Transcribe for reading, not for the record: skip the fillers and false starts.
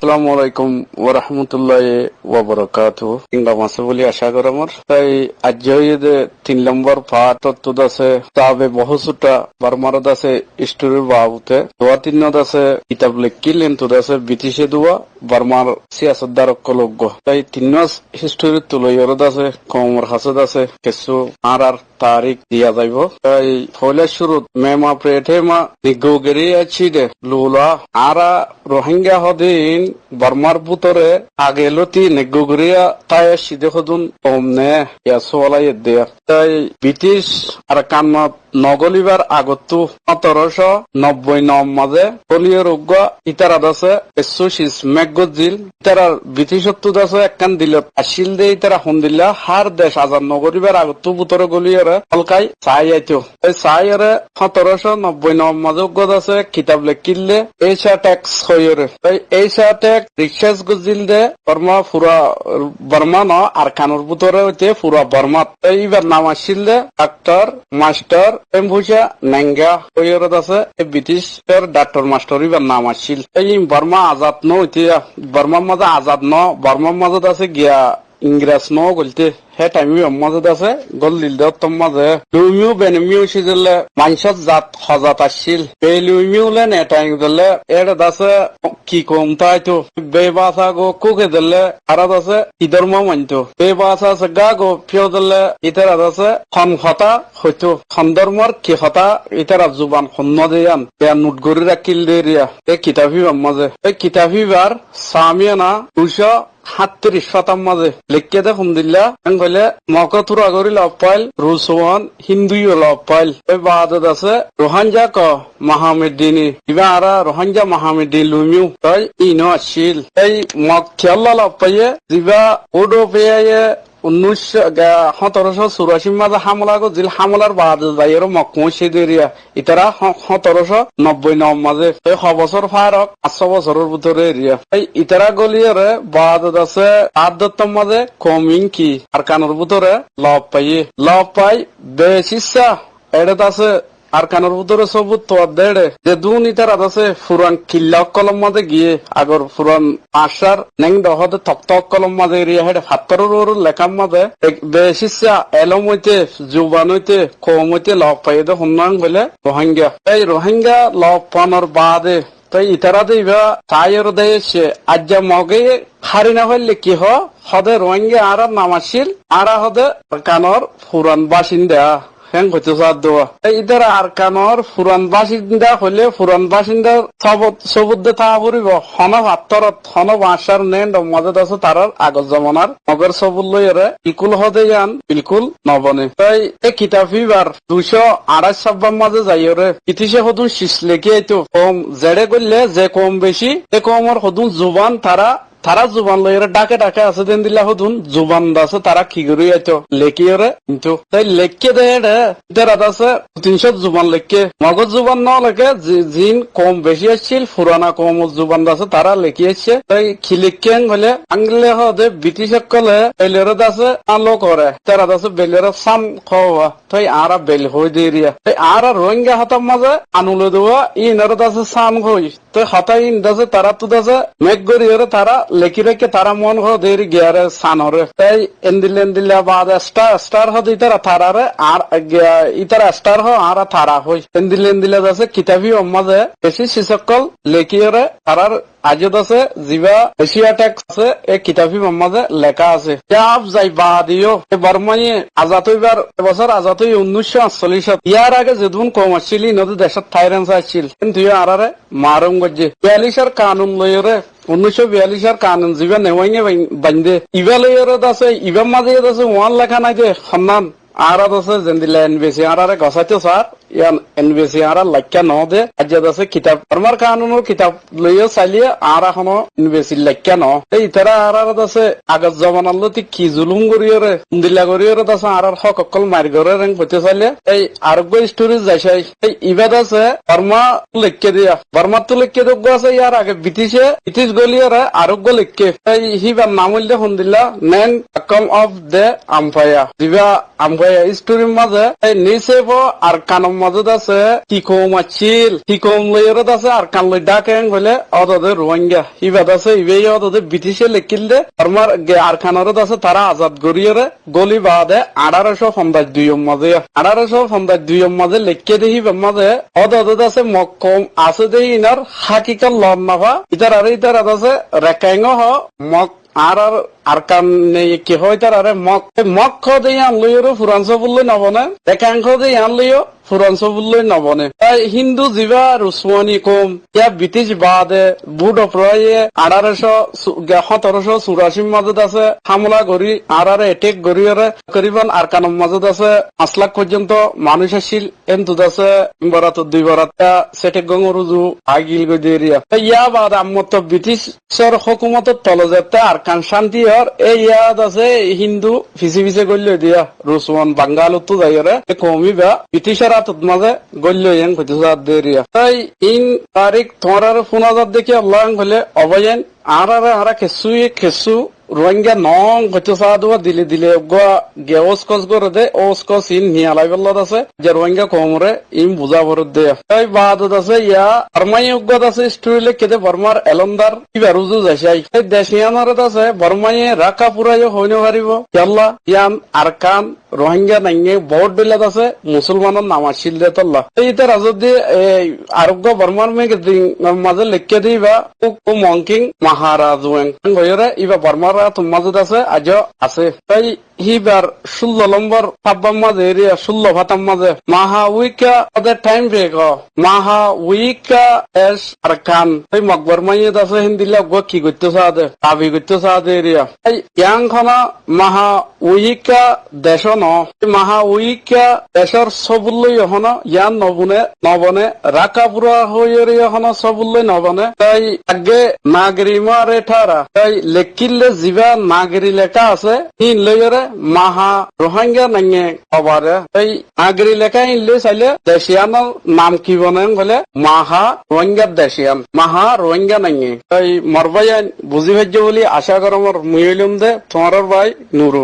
আসসালামু আলাইকুম ওয়া রাহমাতুল্লাহি ওয়া বারাকাতুহু। ইংলা মাসে বলি আশা করি আমার তাই আজ যে 3 নম্বর পার্ট তো দাসে তাবে বহুসুটা বারমারদ আছে স্টোরি বাউতে দোয়া তিন দাসে কিতাব লিখিলেন তো দাসে ব্রিটিশে দোয়া বারমার সিয়াসতদার কলগ্য তাই তিন হিস্টোরি তুলইর দাসে কমর হাসদ আছে কিছু আর তারিখ দিয়া যাইব তাই ফলে শুরু মেমা প্রেটেমা নিগোগেরি আছে দে লুলা আরা রোহিঙ্গা হদিন বর্মার ভিতরে আগে লতি নিগোগরিয়া তাই সিধে হদুন ওমনে ইয়া সোলাই দেয়া তাই ব্রিটিশ আর কান্নাত নগলিবার আগতো 1790 মাঝে পলিও রোগ ইতারা দাসে এসোসিস মেগজিল ইতারা ব্রিটিশত্ব দাসে একখান দিলত আসিল দে ইতারা হন্দিল্লা হার দেশ আজাদ নগরিবার আগতো ভিতরে গলিয়ারে হলকাই চাই আইতো এই চাইরে 1790 মাঝে গদ আছে কিতাব লেখিলে এইসা ট্যাক্স হইরে তাই এইসা ট্যাক্স রিসার্চ গজিল দে বর্মা পুরা বর্মা ন আর কানুর ভিতরে হইতে পুরা বর্মা এইবার নাম আসিল দে ডাক্তার মাস্টার এমভুষা নাঙ্গা হইরে আছে ব্রিটিশ ডাক্তার মাস্টার ইবার নাম আসিল এই বর্মা আজাদ ন হইতে বর্মার মাঝে আজাদ ন বর্মার মাঝে আছে গিয়া ইংরেজ ন গলতে হে টাইমি মাঝে আছে গল দিল দম মাঝে লুমিও বেনমিও সিজলে মানসত জাত হজাত আসছিল এই লুমিও লে নেটাইং দিলে এর দাসে কি কম তাই তো বেবাসা গো কুকে দিলে আর দাসে ইধর্ম মানতো বেবাসা আছে গা গো ফিও দিলে ইতার দাসে খন হতা হইতো খন ধর্মর কি হতা ইতার জুবান হন্ন দিয়ান তে নোট গরি রাখিল দেরিয়া এই কিতাবি মাঝে এই কিতাবিবার সামিয়ানা 237 মাঝে লিখকে দে হুমদিল্লা বলে মকথুরা গরি লপাইল রুসওয়ান হিন্দুই লপাইল এই বাদত আছে রোহাঞ্জা ক মাহমুদ্দিনী ইবা আরা রোহাঞ্জা মাহমুদ্দিন লুমিউ তাই ইনো আসিল এই মক খেয়াল্লা লপাইয়ে দিবা ওডো পেয়ে 1784 মাঝে হামলা গজিল হামলার বাদ যাইয়ের মকমুশি দেরিয়া ইতারা 1790 মাঝে এই 6 বছর ফারক 500 বছরের ভিতরে এরিয়া এই ইতারা গলিয়ারে বাদ আছে আদতম মাঝে কমিং কি আর কানুর ভিতরে লব পাই বেশিসা এডত আছে আর কানোর ভিতরে সবুজ তো দেড়ে যে দুন ইতার আছে ফুরান কিল্লা কলম মাঝে গিয়ে আগর ফুরান আশার নেং দহদে থক কলম মাঝে এরিয়া হেডে ফাত্তরের লেখার মাঝে বেশিসা এলম হইতে জুবান হইতে কম হইতে লব পাই দে হুন্নাং বলে রোহিঙ্গা এই রোহিঙ্গা লব পানোর বাদে তাই ইতারা দিবা তাইর দেশে আজ্জা মগে হারি না হইলে কি হদে রোহিঙ্গা আর নাম আসিল আর হদে কানোর ফুরান বাসিন্দা হ্যাং হইতে সাদ দেওয়া ইধার আর কানোর ফুরান বাসিন্দা হইলে ফুরান বাসিন্দা সবুদ্ধে থাকা পড়িব হন হাত্তরত হন বাসার নেন মজেদ আছে তার আগর জমানার মগর সবুল লইরে বিলকুল হদে যান বিলকুল নবনে তাই এই কিতাবিবার 228 মাঝে যাইরে ইতিসে হদুন শিস লেখি আইতো কম জেড়ে করলে যে কম বেশি এ কমর হদুন জুবান তারা জুবান লইরে ডাকে আছে দেন দিলা হদুন জুবান দাসে তারা কি করি আইতো লেখিরে কিন্তু তাই লেখকে দেয় আছে 300 জুবান লেখকে মগজ জুবান ন লেখে জিন কম বেশি আসছিল পুরানা কম জুবান দাসে তারা লেখি আসছে তাই কি লিখেন বলে আংলে হদে ব্রিটিশ সকলে বেলের দাসে আলো করে তারা দাসে বেলের সাম খাওয়া তাই আরা বেল হই দেরিয়া তাই আরা রোহিঙ্গা হতাম মাঝে আনুলে দেওয়া ইনার দাসে সাম হই তো হতাই ইন দাসে তারা তো দাসে মেঘ গড়িয়ে তারা লেখি রেখে তারা মন হো দেরি গিয়ারে সানরে তাই এন্দিলে বাদ স্টার হদ ইতারা থারারে আর ইতারা স্টার হ আর থারা হই এন্দিলে আছে কিতাবি মাঝে বেশি শিসকল লেখিরে তারার আজত আছে জিবা এশিয়া ট্যাক্স আছে এই কিতাবি মাঝে লেখা আছে যাব যাই বাদিও বর্মাই আজাদ হইবার এবছর আজাদ হই 1948 ইয়ার আগে যেদিন কম আসছিল নদী দেশত থাইরেন্স আসছিল কিন্তু আরারে মারুম গজ্জে 42 কানুন লইরে 1942 কানুন জিবা নেওয়াইনে বান্ধে ইবা লইরে আছে ইবা মাঝে আছে ওয়ান লেখা নাই যে সন্ধান আর আছে যেদিলে এনবিসি আরে গসাইতে স্যার ইয়ান এনবিসি আর লাখ্যা ন দে আজ্জাদ আছে কিতাব ফরমার কানুনের কিতাব লইয়া চালিয়ে আর এখনো এনবিসি লাখ্যা ন এই ইতারা আর আছে আগত জমানার তি কি জুলুম করিয়রে দিল্লা করিয়রে আছে আর হক অকল মারি করে রেং হইতে চাইলে এই আরোগ্য স্টোরি যাইছাই এই ইবাদ আছে বর্মা লেখকে দিয়া বর্মার তো লেখকে যোগ্য আছে ইয়ার আগে ব্রিটিশ গলিয়রে আরোগ্য লেখকে এই হিবার নাম হইলে হুন্দিল্লা মেন কম অফ দে আম্পায়া দিবা আম্পায়া স্টোরির মাঝে নিচে আর কানের মাঝে আছে টিকম আছিল টিকম লইয়রত আছে আর কান লই ডাকেন বলে অদদে রোহিঙ্গা ইবাদ আছে ইবে অদদে ব্রিটিশে লেখিলে আমার আর খানারত আছে তারা আজাদ গরিয়রে গলি বাদে 1852 মাঝে 1852 মাঝে লেখকে দেখি মাঝে অদদে আছে মক্কম আছে দেই ইনার হাকিকাল লন নাফা ইতার আর ইতার আছে রেকাইং হ মক আর কান কি হয় তার আরে মক দিয়ে আনলইও ফুরাংশ বললে নবনে একাংশ দিয়ে আনলইও ফুরাংশ বললে নবনে তাই হিন্দু জিবা রুসমানি কম ইয়া ব্রিটিশ বাদে বুট অপ্রায় 1784 মাজত আছে হামলা করি আর এটেক করিয়ারে করিবান আর কানম মাজত আছে 5 লাখ পর্যন্ত মানুষ আসছিল এন্তুদ আছে বরাত 2 বরাত সেটে গঙ্গরুজু আগিল গদিরিয়া ইয়া বাদ আমত ব্রিটিশর হুকুমতত তলে যেতে আর কান শান্তি এই ইয়াদ আছে হিন্দু ফিসি ফিসে গল্য দিয়া রুসমান বাঙ্গালত যাইরে কমি বা ব্রিটিশের হাতত মাঝে গল্য ইয়াং হইতেছে দেরিয়া তাই ইন তারিখ তোমার ফোনাজাত দেখি আল্লাহ হলে অবয়ান আর খেসু রোহিঙ্গা নং হইতে সাদুয়া দিলে দিলে গেওস কস করে দে ওস কস ইন নিয়ালাই বল্লত আছে যে রোহিঙ্গা কমরে ইম বুঝা ভরত দে তাই বাদত আছে ইয়া বর্মাই উগত আছে স্টোরিলে কেদে বর্মার এলমদার কিবা রুজু যাইছাই এই দেশিয়ানারত আছে বর্মাইয়ে রাকা পুরাই হইনো পারিব ইয়াল্লা ইয়ান আরকান রোহিঙ্গা নাইয়ে বহুত বেলাত আছে মুসলমানের নাম আসিল দে তল্লা এই তার যদি আরোগ্য বর্মার মেঘ মাঝে লিখকে দিবা ও মঙ্কিং মহারাজ হইরে ইবা বর্মার মাজত আছে আজ আছে তাই হিবার 16 নম্বর পাব্বাম মাঝে এরিয়া 16 ভাতাম মাঝে মাহা উইকা ওদের টাইম ব্রেক মাহা উইকা এস আর খান এই মকবর মাইয়েত আছে হিন্দিলা কি করতে সাদে আবি করতে সাদে এরিয়া এই ইয়াং খানা মাহা উইকা দেশ ন মাহা উইকা দেশর সবুল্লই হন ইয়ান নবনে রাকাপুরা হইয়ের হন সবুল্লই নবনে তাই আগে নাগরিমা রে ঠারা তাই লেখিলে জিবা নাগরি লেখা আছে হিন লইরে মাহা রোহিঙ্গা নাঙে খবরে এই নাগরি লেখা ইনলে চাইলে দেশিয়ানোর নাম কি বনেন বলে মাহা রোহিঙ্গা দেশিয়ান মাহা রোহিঙ্গা নাঙে তাই মরবাই বুঝি ভাজ্য বলি আশা করমর মুইলুম দে তোমার ভাই নুরু